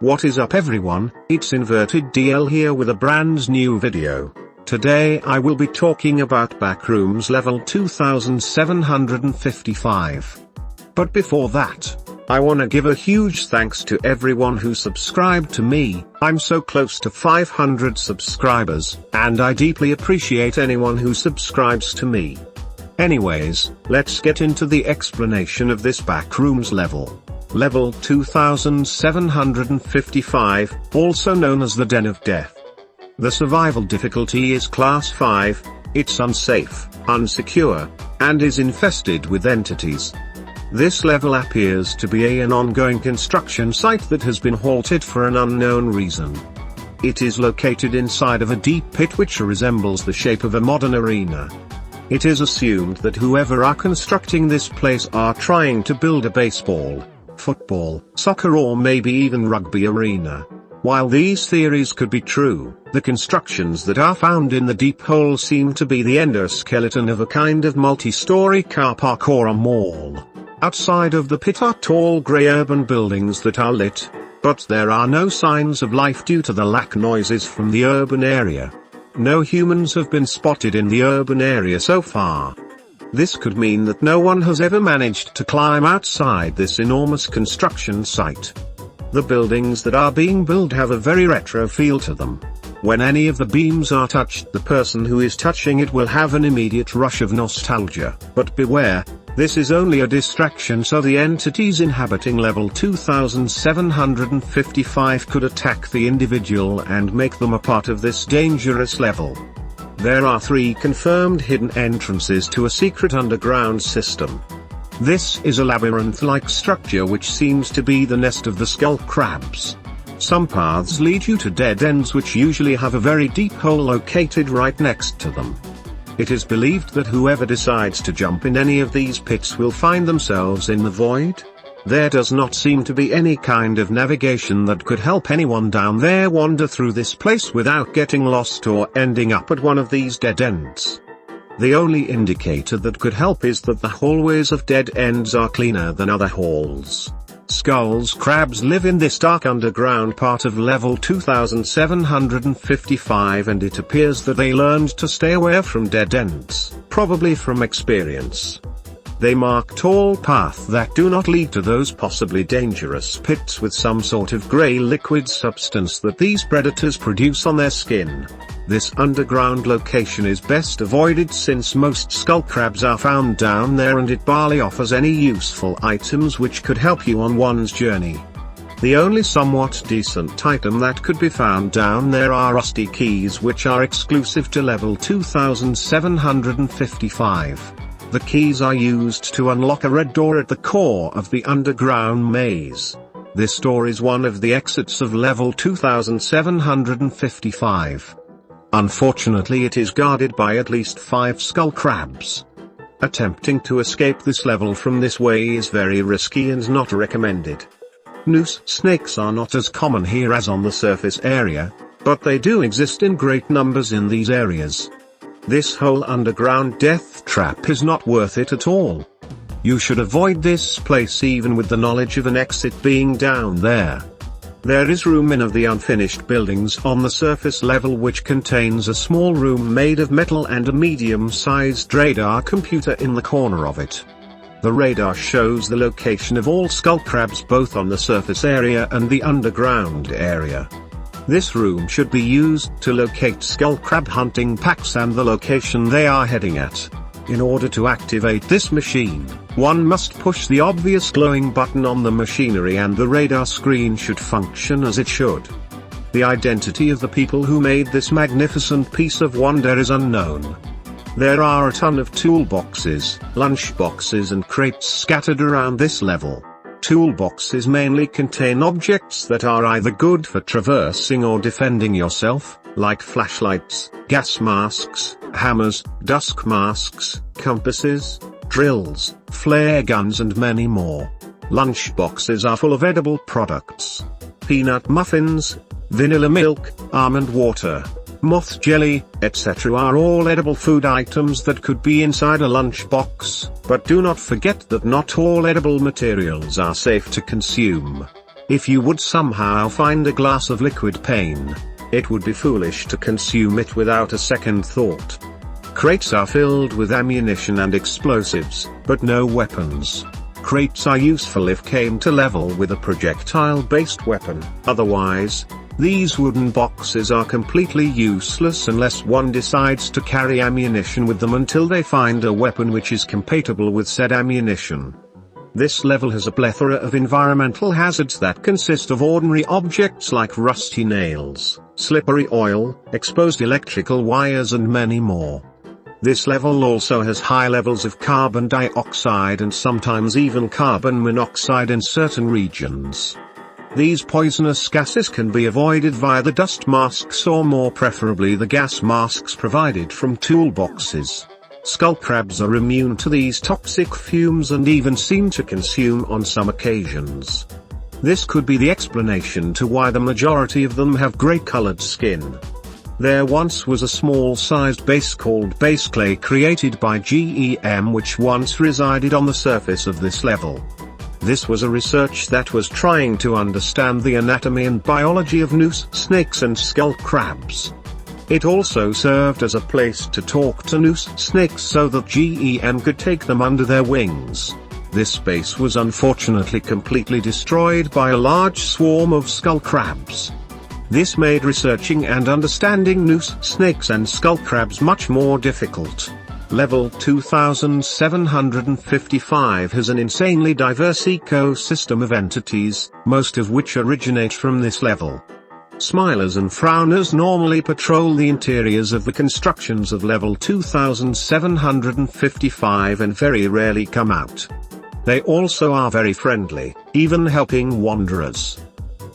What is up everyone, it's InvertedDL here with a brand new video. Today I will be talking about backrooms level 2755. But before that, I wanna give a huge thanks to everyone who subscribed to me. I'm so close to 500 subscribers, and I deeply appreciate anyone who subscribes to me. Anyways, let's get into the explanation of this backrooms level. Level 2755, also known as the Den of Death. The survival difficulty is class 5, it's unsafe, unsecure, and is infested with entities. This level appears to be an ongoing construction site that has been halted for an unknown reason. It is located inside of a deep pit which resembles the shape of a modern arena. It is assumed that whoever are constructing this place are trying to build a baseball, football, soccer or maybe even rugby arena. While these theories could be true, the constructions that are found in the deep hole seem to be the endoskeleton of a kind of multi-story car park or a mall. Outside of the pit are tall grey urban buildings that are lit, but there are no signs of life due to the lack noises from the urban area. No humans have been spotted in the urban area so far. This could mean that no one has ever managed to climb outside this enormous construction site. The buildings that are being built have a very retro feel to them. When any of the beams are touched, the person who is touching it will have an immediate rush of nostalgia. But beware, this is only a distraction, so the entities inhabiting level 2755 could attack the individual and make them a part of this dangerous level. There are 3 confirmed hidden entrances to a secret underground system. This is a labyrinth-like structure which seems to be the nest of the skull crabs. Some paths lead you to dead ends which usually have a very deep hole located right next to them. It is believed that whoever decides to jump in any of these pits will find themselves in the void. There does not seem to be any kind of navigation that could help anyone down there wander through this place without getting lost or ending up at one of these dead ends. The only indicator that could help is that the hallways of dead ends are cleaner than other halls. Skulls crabs live in this dark underground part of level 2755, and it appears that they learned to stay away from dead ends, probably from experience. They mark tall paths that do not lead to those possibly dangerous pits with some sort of grey liquid substance that these predators produce on their skin. This underground location is best avoided since most skull crabs are found down there, and it barely offers any useful items which could help you on one's journey. The only somewhat decent item that could be found down there are rusty keys which are exclusive to level 2755. The keys are used to unlock a red door at the core of the underground maze. This door is one of the exits of level 2755. Unfortunately, it is guarded by at least 5 skull crabs. Attempting to escape this level from this way is very risky and not recommended. Noose snakes are not as common here as on the surface area, but they do exist in great numbers in these areas. This whole underground death trap is not worth it at all. You should avoid this place even with the knowledge of an exit being down there. There is room in of the unfinished buildings on the surface level which contains a small room made of metal and a medium-sized radar computer in the corner of it. The radar shows the location of all skull crabs both on the surface area and the underground area. This room should be used to locate skull crab hunting packs and the location they are heading at. In order to activate this machine, one must push the obvious glowing button on the machinery and the radar screen should function as it should. The identity of the people who made this magnificent piece of wonder is unknown. There are a ton of toolboxes, lunchboxes and crates scattered around this level. Toolboxes mainly contain objects that are either good for traversing or defending yourself, like flashlights, gas masks, hammers, dusk masks, compasses, drills, flare guns and many more. Lunchboxes are full of edible products. Peanut muffins, vanilla milk, almond water, moth jelly, etc. are all edible food items that could be inside a lunchbox, but do not forget that not all edible materials are safe to consume. If you would somehow find a glass of liquid pain, it would be foolish to consume it without a second thought. Crates are filled with ammunition and explosives, but no weapons. Crates are useful if came to level with a projectile-based weapon. Otherwise, these wooden boxes are completely useless unless one decides to carry ammunition with them until they find a weapon which is compatible with said ammunition. This level has a plethora of environmental hazards that consist of ordinary objects like rusty nails, slippery oil, exposed electrical wires and many more. This level also has high levels of carbon dioxide and sometimes even carbon monoxide in certain regions. These poisonous gases can be avoided via the dust masks or more preferably the gas masks provided from toolboxes. Skull crabs are immune to these toxic fumes and even seem to consume on some occasions. This could be the explanation to why the majority of them have grey-colored skin. There once was a small-sized base called base clay created by GEM which once resided on the surface of this level. This was a research that was trying to understand the anatomy and biology of noose snakes and skull crabs. It also served as a place to talk to noose snakes so that GEM could take them under their wings. This base was unfortunately completely destroyed by a large swarm of skull crabs. This made researching and understanding noose snakes and skull crabs much more difficult. Level 2755 has an insanely diverse ecosystem of entities, most of which originate from this level. Smilers and frowners normally patrol the interiors of the constructions of level 2755 and very rarely come out. They also are very friendly, even helping wanderers.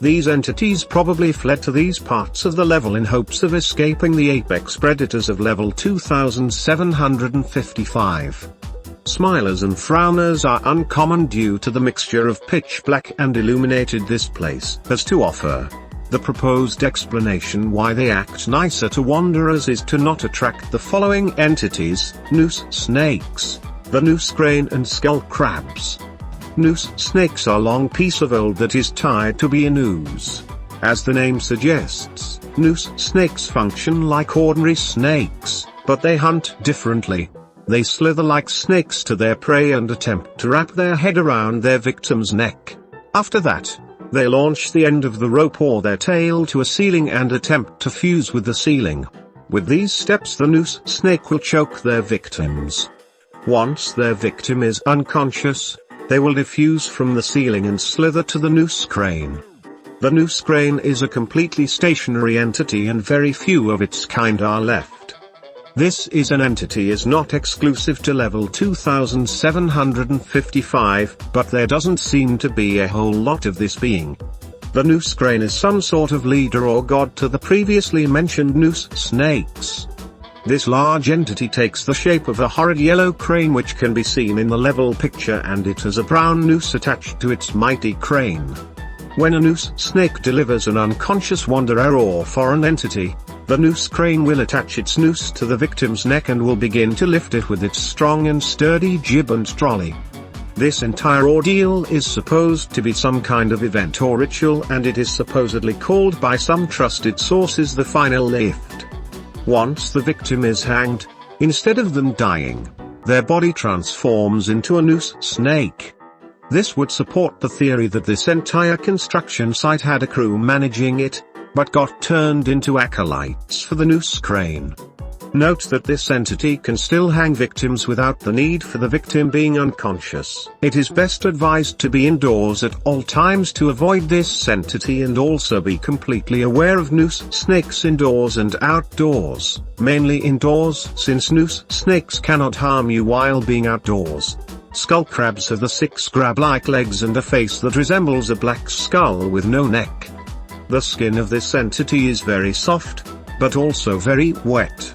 These entities probably fled to these parts of the level in hopes of escaping the apex predators of level 2755. Smilers and frowners are uncommon due to the mixture of pitch black and illuminated this place has to offer. The proposed explanation why they act nicer to wanderers is to not attract the following entities: noose snakes, the noose crane and skull crabs. Noose snakes are a long piece of old that is tied to a noose. As the name suggests, noose snakes function like ordinary snakes, but they hunt differently. They slither like snakes to their prey and attempt to wrap their head around their victim's neck. After that, they launch the end of the rope or their tail to a ceiling and attempt to fuse with the ceiling. With these steps the noose snake will choke their victims. Once their victim is unconscious, they will diffuse from the ceiling and slither to the noose crane. The noose crane is a completely stationary entity and very few of its kind are left. This is an entity is not exclusive to level 2755, but there doesn't seem to be a whole lot of this being. The noose crane is some sort of leader or god to the previously mentioned noose snakes. This large entity takes the shape of a horrid yellow crane which can be seen in the level picture, and it has a brown noose attached to its mighty crane. When a noose snake delivers an unconscious wanderer or foreign entity, the noose crane will attach its noose to the victim's neck and will begin to lift it with its strong and sturdy jib and trolley. This entire ordeal is supposed to be some kind of event or ritual, and it is supposedly called by some trusted sources the final lift. Once the victim is hanged, instead of them dying, their body transforms into a noose snake. This would support the theory that this entire construction site had a crew managing it, but got turned into acolytes for the noose crane. Note that this entity can still hang victims without the need for the victim being unconscious. It is best advised to be indoors at all times to avoid this entity, and also be completely aware of noose snakes indoors and outdoors, mainly indoors since noose snakes cannot harm you while being outdoors. Skull crabs have the 6 crab-like legs and a face that resembles a black skull with no neck. The skin of this entity is very soft, but also very wet.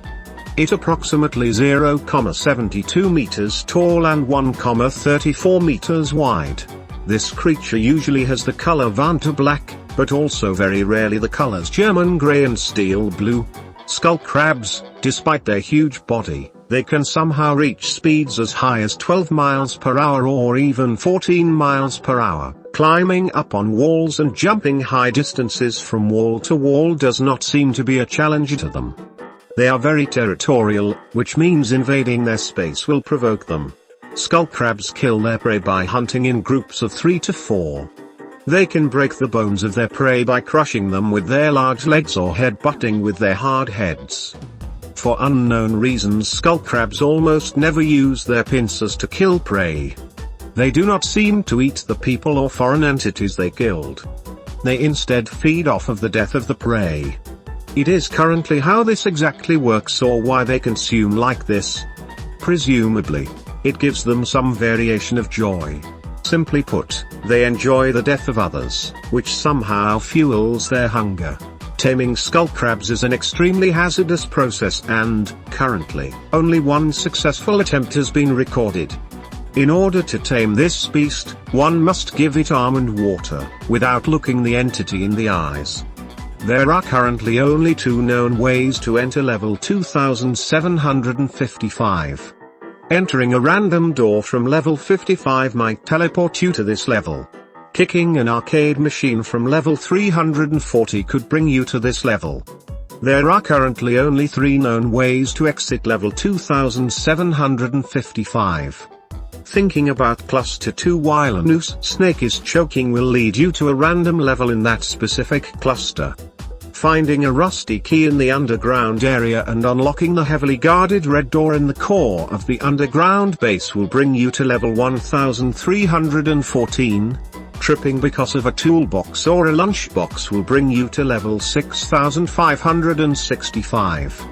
It approximately 0,72 meters tall and 1,34 meters wide. This creature usually has the color Vanta black, but also very rarely the colors German gray and steel blue. Skull crabs, despite their huge body, they can somehow reach speeds as high as 12 miles per hour or even 14 miles per hour, Climbing up on walls and jumping high distances from wall to wall does not seem to be a challenge to them. They are very territorial, which means invading their space will provoke them. Skull crabs kill their prey by hunting in groups of 3 to 4. They can break the bones of their prey by crushing them with their large legs or head-butting with their hard heads. For unknown reasons, skull crabs almost never use their pincers to kill prey. They do not seem to eat the people or foreign entities they killed. They instead feed off of the death of the prey. It is currently how this exactly works or why they consume like this. Presumably, it gives them some variation of joy. Simply put, they enjoy the death of others, which somehow fuels their hunger. Taming skull crabs is an extremely hazardous process and, currently, only one successful attempt has been recorded. In order to tame this beast, one must give it almond water, without looking the entity in the eyes. There are currently only 2 known ways to enter level 2755. Entering a random door from level 55 might teleport you to this level. Kicking an arcade machine from level 340 could bring you to this level. There are currently only 3 known ways to exit level 2755. Thinking about cluster 2 while a noose snake is choking will lead you to a random level in that specific cluster. Finding a rusty key in the underground area and unlocking the heavily guarded red door in the core of the underground base will bring you to level 1314. Tripping because of a toolbox or a lunchbox will bring you to level 6565.